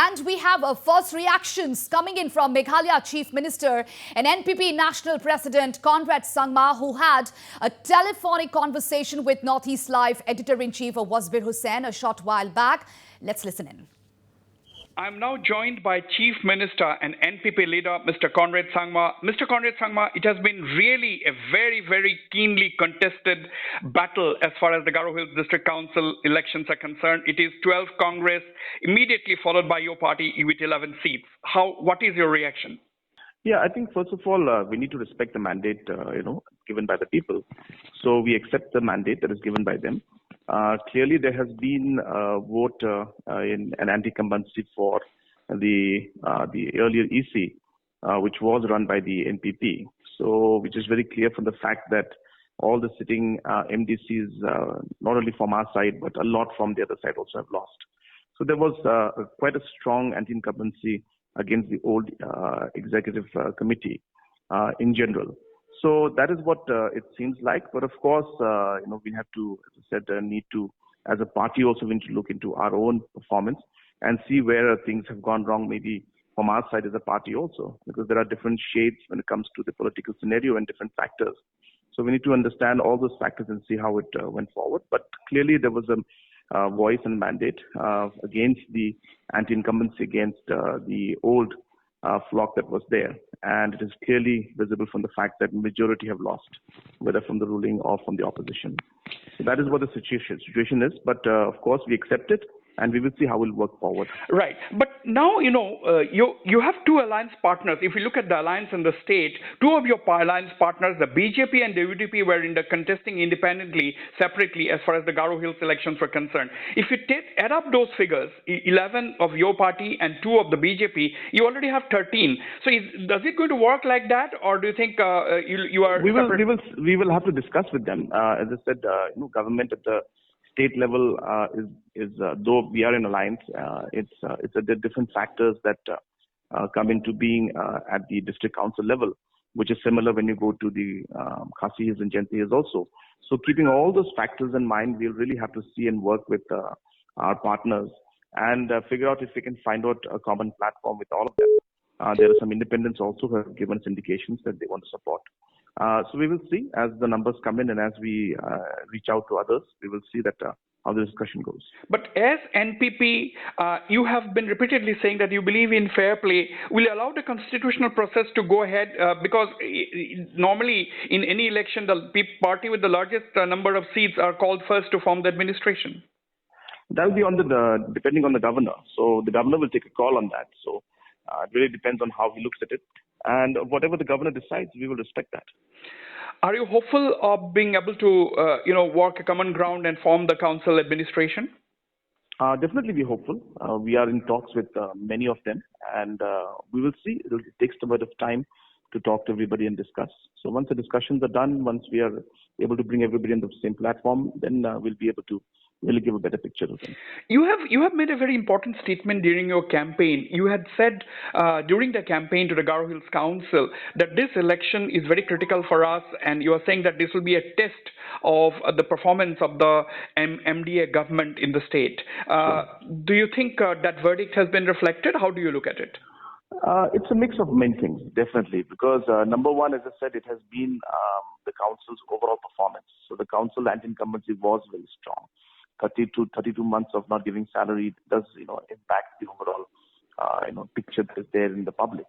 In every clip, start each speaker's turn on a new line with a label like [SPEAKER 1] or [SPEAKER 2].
[SPEAKER 1] And we have first reactions coming in from Meghalaya Chief Minister and NPP National President Conrad Sangma, who had a telephonic conversation with Northeast Live Editor-in-Chief of Wasbir Hussain a short while back. Let's listen in.
[SPEAKER 2] I'm now joined by Chief Minister and NPP leader, Mr. Conrad Sangma. Mr. Conrad Sangma, it has been really a very, very keenly contested battle as far as the Garo Hills District Council elections are concerned. It is 12 Congress, immediately followed by your party with 11 seats. What is your reaction?
[SPEAKER 3] Yeah, I think first of all, we need to respect the mandate, given by the people. So we accept the mandate that is given by them. Clearly, there has been a vote in an anti-incumbency for the earlier EC, which was run by the NPP. So, which is very clear from the fact that all the sitting MDCs, not only from our side, but a lot from the other side also have lost. So there was quite a strong anti-incumbency against the old executive committee in general. So that is what it seems like. But of course, we have to, as I said, need to, as a party also, we need to look into our own performance and see where things have gone wrong, maybe from our side as a party also, because there are different shades when it comes to the political scenario and different factors. So we need to understand all those factors and see how it went forward. But clearly there was a voice and mandate against the anti-incumbency, against the old flock that was there. And it is clearly visible from the fact that majority have lost, whether from the ruling or from the opposition. So that is what the situation is. But of course, we accept it. And we will see how we'll work forward.
[SPEAKER 2] Right. But now, you have two alliance partners. If you look at the alliance in the state, two of your alliance partners, the BJP and the UDP, were contesting independently, separately, as far as the Garo Hills elections were concerned. If you add up those figures, 11 of your party and 2 of the BJP, you already have 13. So does it going to work like that, or do you think you are...
[SPEAKER 3] We will have to discuss with them. As I said, government at the state level is though we are in alliance, it's the different factors that come into being at the district council level, which is similar when you go to the Khasi Hills and Jhansi Hills also. So keeping all those factors in mind, we'll really have to see and work with our partners and figure out if we can find out a common platform with all of them. There are some independents also who have given us indications that they want to support. So we will see as the numbers come in and as we reach out to others, we will see that how the discussion goes.
[SPEAKER 2] But as NPP, you have been repeatedly saying that you believe in fair play. Will you allow the constitutional process to go ahead? Because normally in any election, the party with the largest number of seats are called first to form the administration.
[SPEAKER 3] That will be on depending on the governor. So the governor will take a call on that. So it really depends on how he looks at it. And whatever the governor decides, we will respect that.
[SPEAKER 2] Are you hopeful of being able to, work a common ground and form the council administration?
[SPEAKER 3] Definitely be hopeful. We are in talks with many of them, and we will see. It takes a bit of time to talk to everybody and discuss. So once the discussions are done, once we are able to bring everybody on the same platform, then we'll be able to really give a better picture of them.
[SPEAKER 2] You have made a very important statement during your campaign. You had said during the campaign to the Garo Hills Council that this election is very critical for us, and you are saying that this will be a test of the performance of the MDA government in the state. Do you think that verdict has been reflected? How do you look at it?
[SPEAKER 3] It's a mix of many things, definitely, because number one, as I said, it has been the council's overall performance. So the council anti-incumbency was very strong. 32 months of not giving salary does, impact the overall, picture that is there in the public.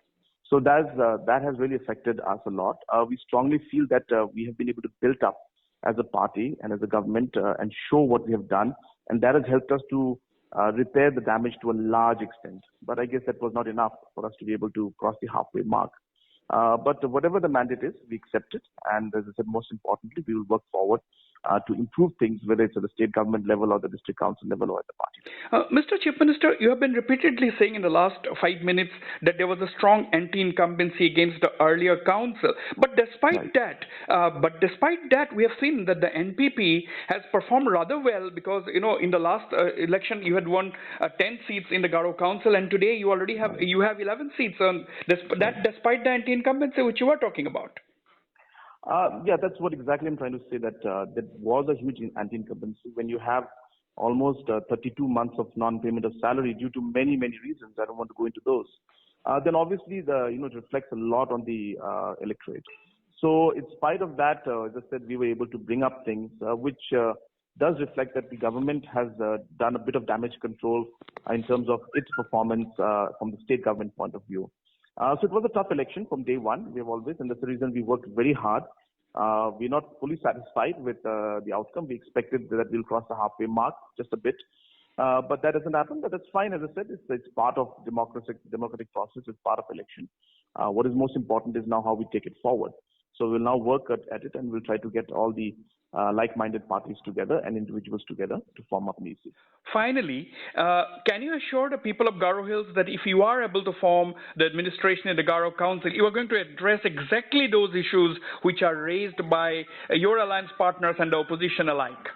[SPEAKER 3] So that has really affected us a lot. We strongly feel that we have been able to build up as a party and as a government and show what we have done, and that has helped us to repair the damage to a large extent. But I guess that was not enough for us to be able to cross the halfway mark. But whatever the mandate is, we accept it. And as I said, most importantly, we will work forward to improve things, whether it's at the state government level or the district council level or at the party.
[SPEAKER 2] Mr. Chief Minister, you have been repeatedly saying in the last 5 minutes that there was a strong anti-incumbency against the earlier council. But despite that, we have seen that the NPP has performed rather well because, in the last election, you had won 10 seats in the Garo Council, and today you already have 11 seats. Despite the anti-incumbency which you were talking about.
[SPEAKER 3] Yeah, that's what exactly I'm trying to say, that there was a huge anti-incumbency. When you have almost 32 months of non-payment of salary due to many, many reasons. I don't want to go into those. Then obviously it reflects a lot on the electorate. So in spite of that, as I said, we were able to bring up things which does reflect that the government has done a bit of damage control in terms of its performance from the state government point of view. So it was a tough election from day one. We have always, and that's the reason we worked very hard. We're not fully satisfied with the outcome. We expected that we'll cross the halfway mark just a bit. But that hasn't happened. But that's fine. As I said, it's part of democratic process. It's part of election. What is most important is now how we take it forward. So we'll now work at it, and we'll try to get all the like-minded parties together and individuals together to form up an EC.
[SPEAKER 2] Finally, can you assure the people of Garo Hills that if you are able to form the administration in the Garo Council, you are going to address exactly those issues which are raised by your alliance partners and the opposition alike?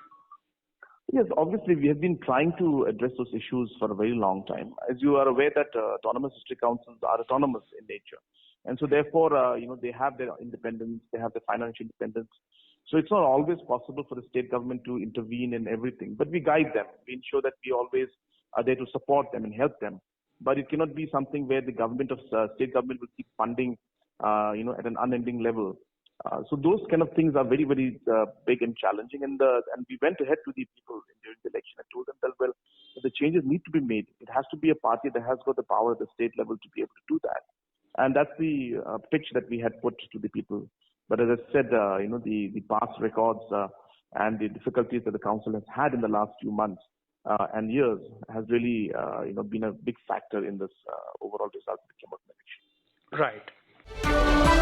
[SPEAKER 3] Yes, obviously we have been trying to address those issues for a very long time. As you are aware that autonomous district councils are autonomous in nature. And so therefore, they have their independence, they have their financial independence. So it's not always possible for the state government to intervene in everything, but we guide them. We ensure that we always are there to support them and help them. But it cannot be something where the government of state government will keep funding, at an unending level. So those kind of things are very, very big and challenging. And we went ahead to the people during the election and told them that, well, the changes need to be made. It has to be a party that has got the power at the state level to be able to do that. And that's the pitch that we had put to the people. But as I said, the past records and the difficulties that the council has had in the last few months and years has really, been a big factor in this overall result that came out of the election.
[SPEAKER 2] Right.